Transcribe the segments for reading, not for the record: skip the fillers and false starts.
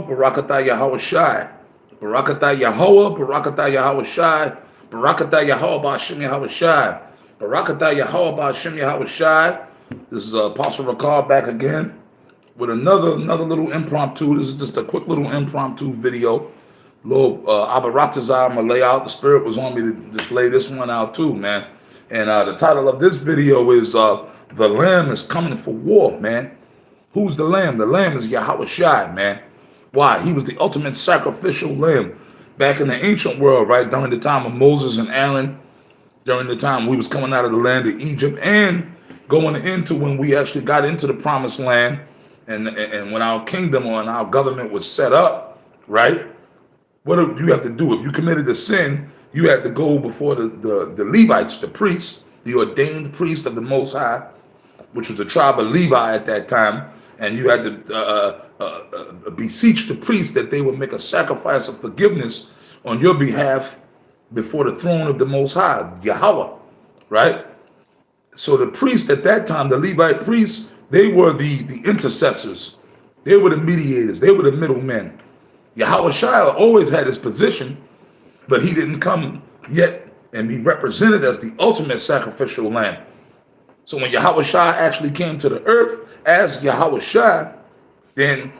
Barakatah Yahweh Shai. Barakatah Yahweh, Barakatah Yahweh Shai. Barakatah Yahweh Ba'ashem Yahweh Shai. Barakatah Yahweh Ba'ashem Yahweh Shai. This is Apostle Ricard back again with another little impromptu. This is just a quick little impromptu video. Little Abaratazar I'm gonna lay out. The Spirit was on me to just lay this one out too, man. And the title of this video is The Lamb is Coming for War, man. Who's the Lamb? The Lamb is Yahweh Shai, man. Why? He was the ultimate sacrificial lamb back in the ancient world, right? During the time of Moses and Aaron, during the time we was coming out of the land of Egypt and going into when we actually got into the promised land and when our kingdom or our government was set up, right? What do you have to do? If you committed a sin, you had to go before the Levites, the priests, the ordained priest of the Most High, which was the tribe of Levi at that time, and you had to beseech the priest that they would make a sacrifice of forgiveness on your behalf before the throne of the Most High, Yahweh, right? So the priests at that time, the Levite priests, they were the intercessors. They were the mediators. They were the middlemen. Yahweh Shai always had his position, but he didn't come yet and be represented as the ultimate sacrificial lamb. So when Yahweh Shai actually came to the earth as Yahweh Shai, then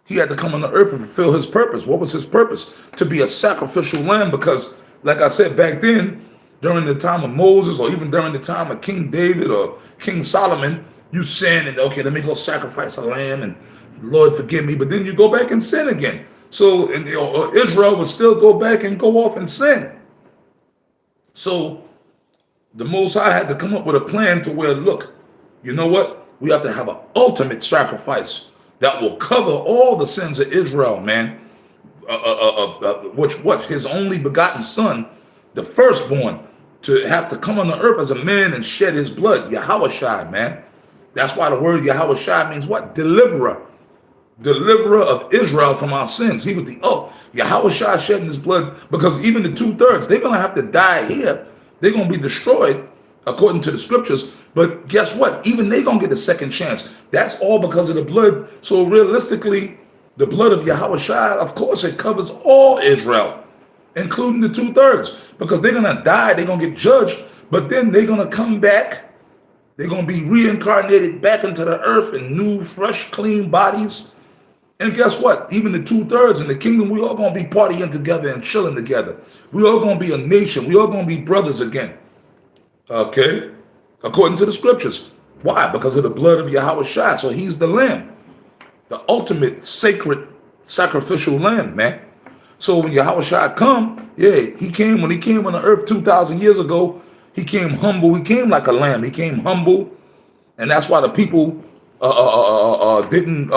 he had to come on the earth and fulfill his purpose. What was his purpose? To be a sacrificial lamb, because like I said back then, during the time of Moses or even during the time of King David or King Solomon, you sin and okay, let me go sacrifice a lamb and Lord forgive me, but then you go back and sin again. So Israel would still go back and go off and sin. So the Most High had to come up with a plan to where, look, you know what? We have to have an ultimate sacrifice that will cover all the sins of Israel, man. Which his only begotten son, the firstborn, to have to come on the earth as a man and shed his blood, Yahweh Shai, man. That's why the word Yahweh Shai means what? Deliverer. Deliverer of Israel from our sins. He was Yahweh Shai shedding his blood, because even the 2/3, they're going to have to die here. They're going to be destroyed according to the scriptures. But guess what? Even they're going to get a second chance. That's all because of the blood. So realistically, the blood of Yahweh Shai, of course, it covers all Israel, including the 2/3, because they're going to die. They're going to get judged. But then they're going to come back. They're going to be reincarnated back into the earth in new, fresh, clean bodies. And guess what? Even the 2/3 in the kingdom, we all going to be partying together and chilling together. We all going to be a nation. We all going to be brothers again. Okay? According to the scriptures. Why? Because of the blood of Yahweh Shai. So he's the lamb. The ultimate sacred sacrificial lamb, man. So when Yahweh Shai come, when he came on the earth 2,000 years ago, he came humble. He came like a lamb. He came humble. And that's why the people didn't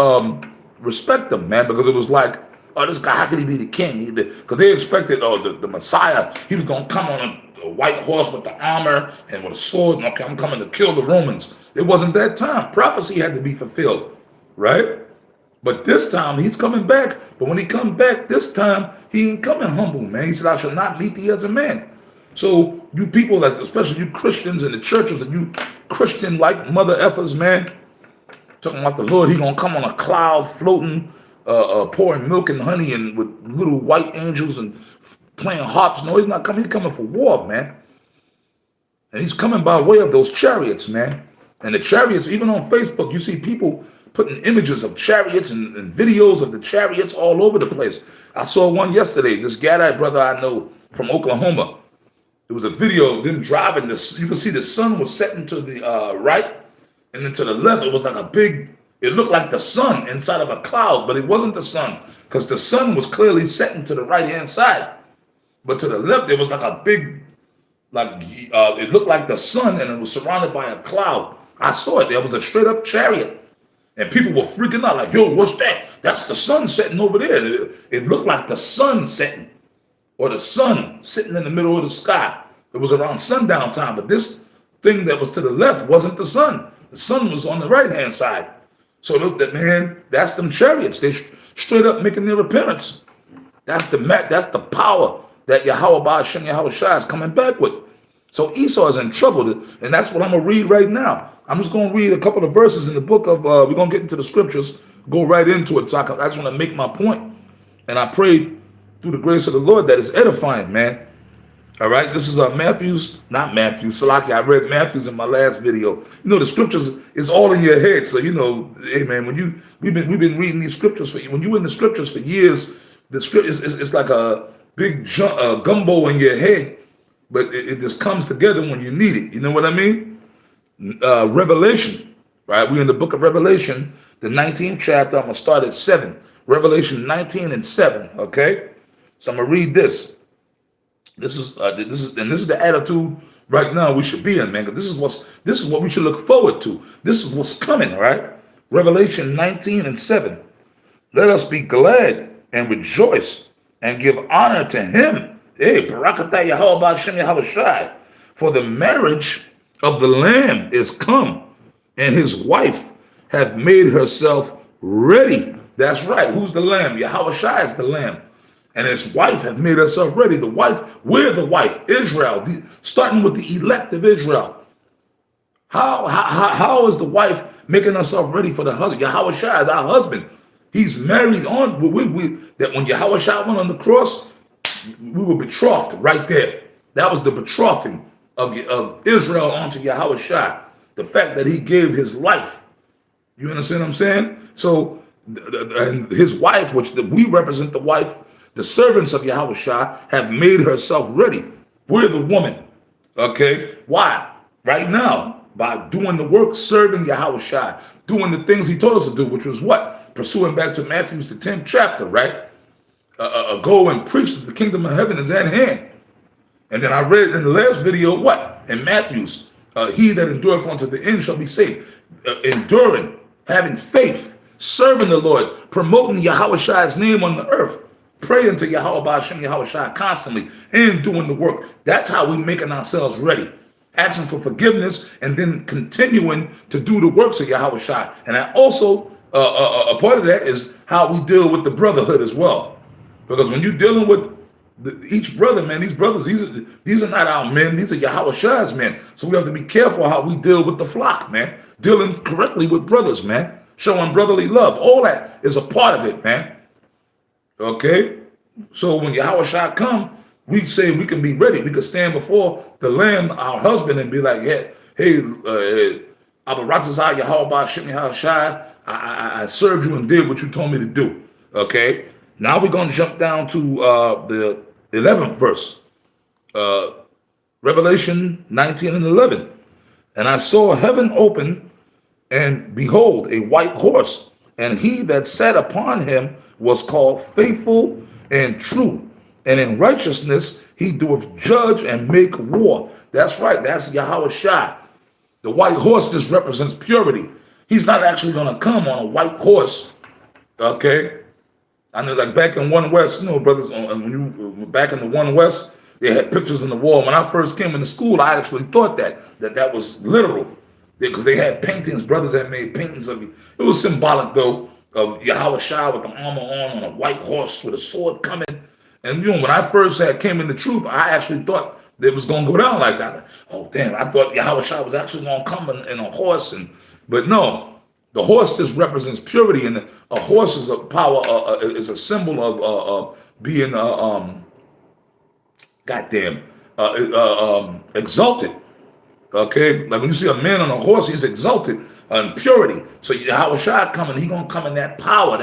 respect him, man, because it was like, oh, this guy, how could he be the king? Because they expected, the Messiah, he was going to come on a white horse with the armor and with a sword, and okay, I'm coming to kill the Romans. It wasn't that time. Prophecy had to be fulfilled, right? But this time, he's coming back. But when he comes back this time, he ain't coming humble, man. He said, I shall not meet thee as a man. So you people, like especially you Christians in the churches and you Christian like mother effers, man, talking about the Lord, he gonna come on a cloud floating, pouring milk and honey and with little white angels and playing harps. No, he's not coming. He's coming for war, man. And he's coming by way of those chariots, man. And the chariots, even on Facebook, you see people putting images of chariots and videos of the chariots all over the place. I saw one yesterday. This Gadite brother I know from Oklahoma. It was a video of them driving this. You can see the sun was setting to the right. And then to the left, it was like it looked like the sun inside of a cloud, but it wasn't the sun, because the sun was clearly setting to the right-hand side. But to the left, it was like a big, it looked like the sun, and it was surrounded by a cloud. I saw it. There was a straight-up chariot. And people were freaking out, like, yo, what's that? That's the sun setting over there. It looked like the sun setting, or the sun sitting in the middle of the sky. It was around sundown time, but this thing that was to the left wasn't the sun. The sun was on the right-hand side. So look, man, that's them chariots. They straight up making their appearance. That's the power that Yahweh Ba'ashem Yahweh Shai is coming back with. So Esau is in trouble, and that's what I'm going to read right now. I'm just going to read a couple of verses in the book of, we're going to get into the scriptures, go right into it. So I just want to make my point. And I pray through the grace of the Lord that it's edifying, man. All right, this is Matthew's, not Matthew, Salaki. I read Matthew's in my last video. You know, the scriptures is all in your head. So, you know, hey man, when we've been reading these scriptures when you in the scriptures for years, the script is like a big gumbo in your head, but it just comes together when you need it. You know what I mean? Revelation, right? We're in the book of Revelation, the 19th chapter. I'm gonna start at 7. Revelation 19 and 7. Okay, so I'm gonna read this. This is the attitude right now we should be in, man. Because this is what we should look forward to. This is what's coming, right? Revelation 19 and 7. Let us be glad and rejoice and give honor to him. Hey, Barakatah Yahweh Hashem Yahawashai. For the marriage of the Lamb is come, and his wife hath made herself ready. That's right. Who's the Lamb? Yahawashai is the Lamb. And his wife have made herself ready. The wife, we're the wife, Israel, starting with the elect of Israel. How is the wife making herself ready for the husband? Yahawashai is our husband. He's married on. That when Yahawashai went on the cross, we were betrothed right there. That was the betrothing of Israel onto Yahawashai. The fact that he gave his life. You understand what I'm saying? So, and his wife, which we represent the wife, the servants of Yahawashai have made herself ready. We're the woman. Okay? Why? Right now, by doing the work, serving Yahawashai, doing the things he told us to do, which was what? Pursuing back to Matthew's, the 10th chapter, right? Go and preach that the kingdom of heaven is at hand. And then I read in the last video, what? In Matthew's, he that endureth unto the end shall be saved. Enduring, having faith, serving the Lord, promoting Yahawashai's name on the earth. Praying to Yahweh Hashem Yahawashai constantly and doing the work. That's how we making ourselves ready. Asking for forgiveness and then continuing to do the works of Yahawashai. And I also, a part of that is how we deal with the brotherhood as well. Because when you're dealing with each brother, man, these brothers, these are not our men. These are Yahawashai's men. So we have to be careful how we deal with the flock, man. Dealing correctly with brothers, man. Showing brotherly love. All that is a part of it, man. Okay, so when Yahawashai come, we say we can be ready. We can stand before the Lamb, our husband, and be like, yeah, hey, Abaratazah Yahweh Hashem Yahawashai, I served you and did what you told me to do. Okay, now we're going to jump down to the 11th verse. Revelation 19 and 11. And I saw heaven open, and behold, a white horse, and he that sat upon him was called faithful and true, and in righteousness he doeth judge and make war. That's right, that's Yahawashai. The white horse just represents purity. He's not actually going to come on a white horse. Okay, I know, like back in One West, you know, brothers, when you were back in the One West, they had pictures on the wall. When I first came into school, I actually thought that was literal, because they had paintings. Brothers had made paintings of it. It was symbolic though, of Yahawashai with the armor on a white horse with a sword coming. And you know, when I first came into truth, I actually thought it was going to go down like that. Oh damn, I thought Yahawashai was actually going to come in a horse, but no, the horse just represents purity, and a horse is a power, is a symbol of being exalted. Okay, like when you see a man on a horse, he's exalted in purity. So Yahawashai coming, he gonna come in that power,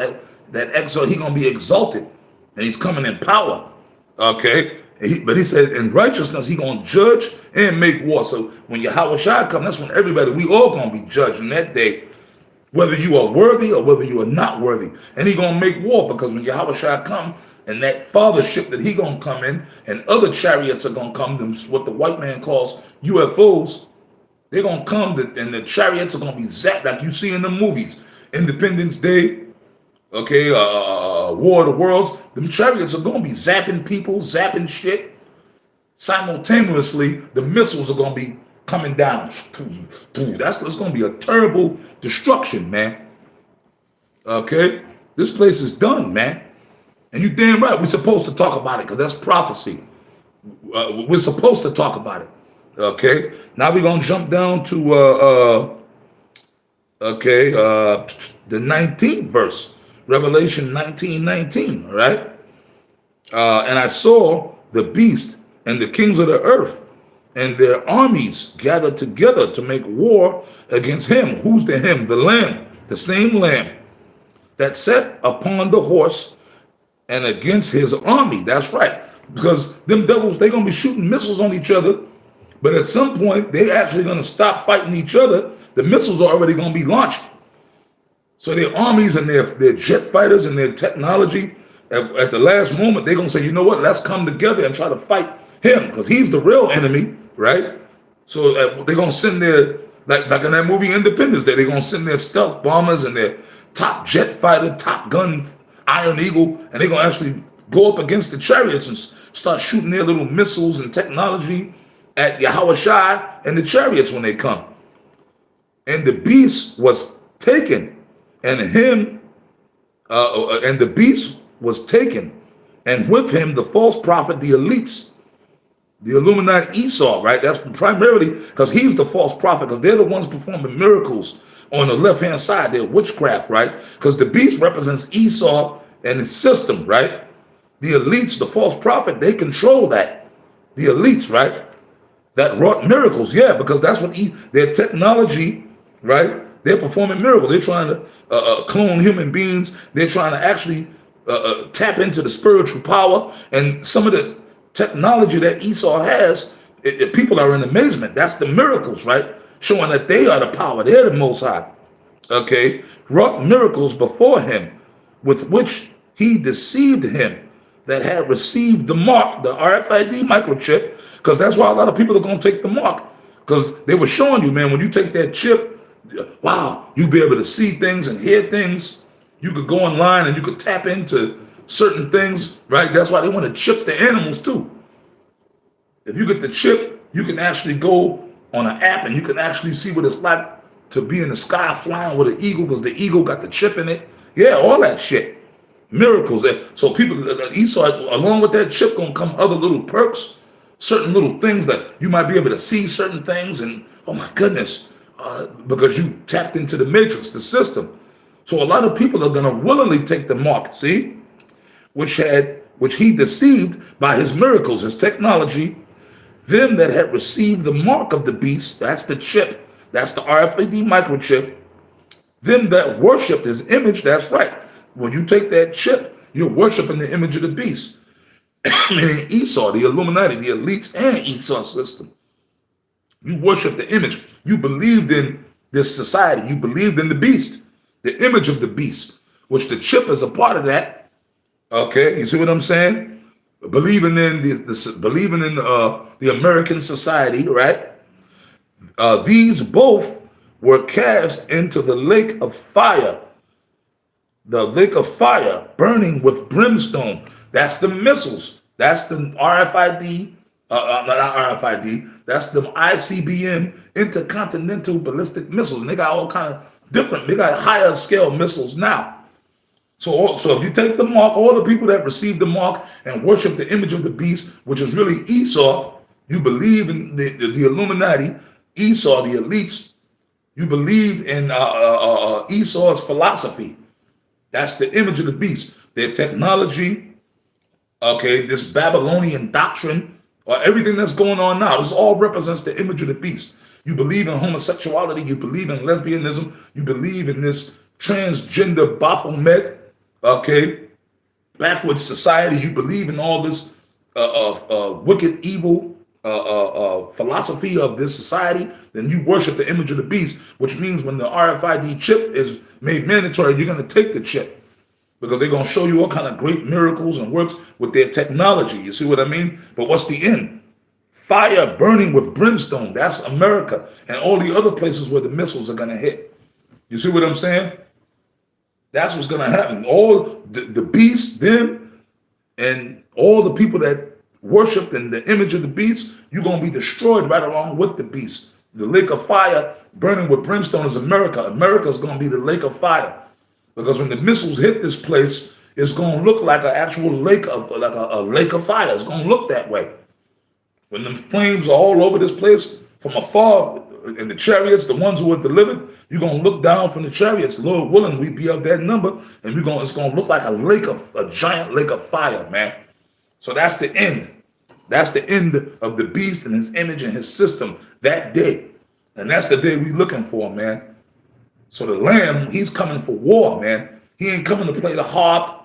that exalt. He gonna be exalted, and he's coming in power. Okay, but he said in righteousness he gonna judge and make war. So when Yahawashai come, that's when we all gonna be judged in that day, whether you are worthy or whether you are not worthy. And he gonna make war, because when Yahawashai come, and that fathership that he gonna come in, and other chariots are gonna come, them what the white man calls UFOs, they're gonna come, and the chariots are gonna be zapped like you see in the movies. Independence Day, okay, War of the Worlds, them chariots are gonna be zapping people, zapping shit. Simultaneously, the missiles are gonna be coming down. It's gonna be a terrible destruction, man. Okay, this place is done, man. And you damn right, we're supposed to talk about it, because that's prophecy. We're supposed to talk about it. Okay, now we're gonna jump down to the 19th verse. Revelation 19:19, right? And I saw the beast and the kings of the earth and their armies gathered together to make war against him. Who's the him? The Lamb, the same Lamb that sat upon the horse, and against his army. That's right. Because them devils, they're going to be shooting missiles on each other. But at some point, they actually going to stop fighting each other. The missiles are already going to be launched. So their armies and their jet fighters and their technology, at the last moment, they're going to say, you know what, let's come together and try to fight him, because he's the real enemy, right? So they're going to send their, like in that movie Independence Day, they're going to send their stealth bombers and their top jet fighter, Top Gun, Iron Eagle, and they're going to actually go up against the chariots and start shooting their little missiles and technology at Yahasha and the chariots when they come. And the beast was taken, and the beast was taken, and with him the false prophet, the elites, the Illuminati, Esau, right? That's primarily because he's the false prophet, because they're the ones performing miracles on the left-hand side. They're witchcraft, right? Because the beast represents Esau and his system, right? The elites, the false prophet, they control that. The elites, right? That wrought miracles, yeah, because that's what their technology, right? They're performing miracles. They're trying to clone human beings. They're trying to actually tap into the spiritual power. And some of the technology that Esau has, people are in amazement. That's the miracles, right? Showing that they are the power. They're the Most High. Okay? Wrought miracles before him, with which he deceived him that had received the mark, the RFID microchip, because that's why a lot of people are going to take the mark, because they were showing you, man, when you take that chip, wow, you'll be able to see things and hear things. You could go online and you could tap into certain things, right? That's why they want to chip the animals too. If you get the chip, you can actually go on an app and you can actually see what it's like to be in the sky flying with an eagle, because the eagle got the chip in it. Yeah, all that shit. Miracles. So people, Esau, along with that chip, gonna come other little perks, certain little things that you might be able to see certain things, and oh my goodness, because you tapped into the matrix, the system. So a lot of people are gonna willingly take the mark, see, which he deceived by his miracles, his technology, them that had received the mark of the beast, that's the chip, that's the RFID microchip, them that worshiped his image, that's right. When you take that chip, you're worshiping the image of the beast. Meaning Esau, the Illuminati, the elites, and Esau system. You worship the image. You believed in this society. You believed in the beast, the image of the beast, which the chip is a part of that. Okay, you see what I'm saying? Believing in the American society, right? These both were cast into the lake of fire. The lake of fire burning with brimstone. That's the missiles. That's the RFID, not RFID. That's the ICBM, intercontinental ballistic missiles. And they got all kind of different. They got higher scale missiles now. So if you take the mark, all the people that received the mark and worship the image of the beast, which is really Esau, you believe in the Illuminati, Esau, the elites. You believe in Esau's philosophy. That's the image of the beast. Their technology, okay, this Babylonian doctrine, or everything that's going on now, this all represents the image of the beast. You believe in homosexuality, you believe in lesbianism, you believe in this transgender Baphomet, okay, backwards society, you believe in all this wicked, evil philosophy of this society, then you worship the image of the beast, which means when the RFID chip is made mandatory, you're going to take the chip, because they're going to show you all kind of great miracles and works with their technology. You see what I mean? But what's the end? Fire burning with brimstone. That's America and all the other places where the missiles are going to hit. You see what I'm saying? That's what's going to happen. All the beast, them, and all the people that worshipped in the image of the beast, you're going to be destroyed right along with the beast. The lake of fire burning with brimstone is America. America is going to be the lake of fire, because when the missiles hit this place, it's going to look like an actual lake of, like a lake of fire. It's going to look that way. When the flames are all over this place from afar, in the chariots, the ones who are delivered, you're going to look down from the chariots. Lord willing, we be of that number, and it's going to look like a giant lake of fire, man. So that's the end. That's the end of the beast and his image and his system that day. And that's the day we're looking for, man. So the Lamb, he's coming for war, man. He ain't coming to play the harp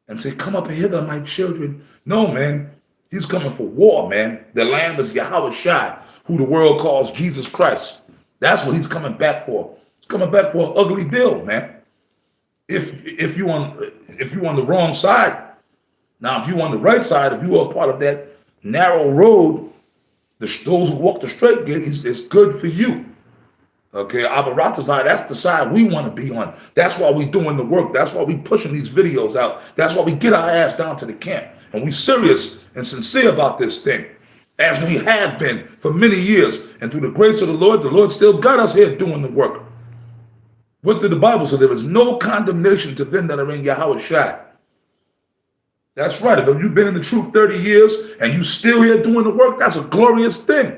and say, come up hither, my children. No, man. He's coming for war, man. The Lamb is Yahasha, who the world calls Jesus Christ. That's what he's coming back for. He's coming back for an ugly deal, man. If you on the wrong side. Now, if you on the right side, if you are part of that narrow road, those who walk the straight gate, it's good for you. Okay, Abaratazai, that's the side we want to be on. That's why we doing the work. That's why we pushing these videos out. That's why we get our ass down to the camp. And we serious and sincere about this thing, as we have been for many years. And through the grace of the Lord still got us here doing the work. What did the Bible say? There is no condemnation to them that are in Yahasha. That's right. If you've been in the truth 30 years and you still here doing the work, that's a glorious thing.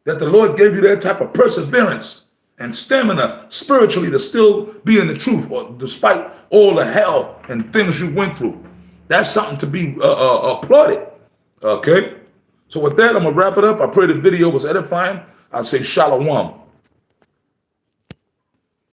That the Lord gave you that type of perseverance and stamina spiritually to still be in the truth, or despite all the hell and things you went through. That's something to be applauded. Okay? So with that, I'm going to wrap it up. I pray the video was edifying. I say shalom.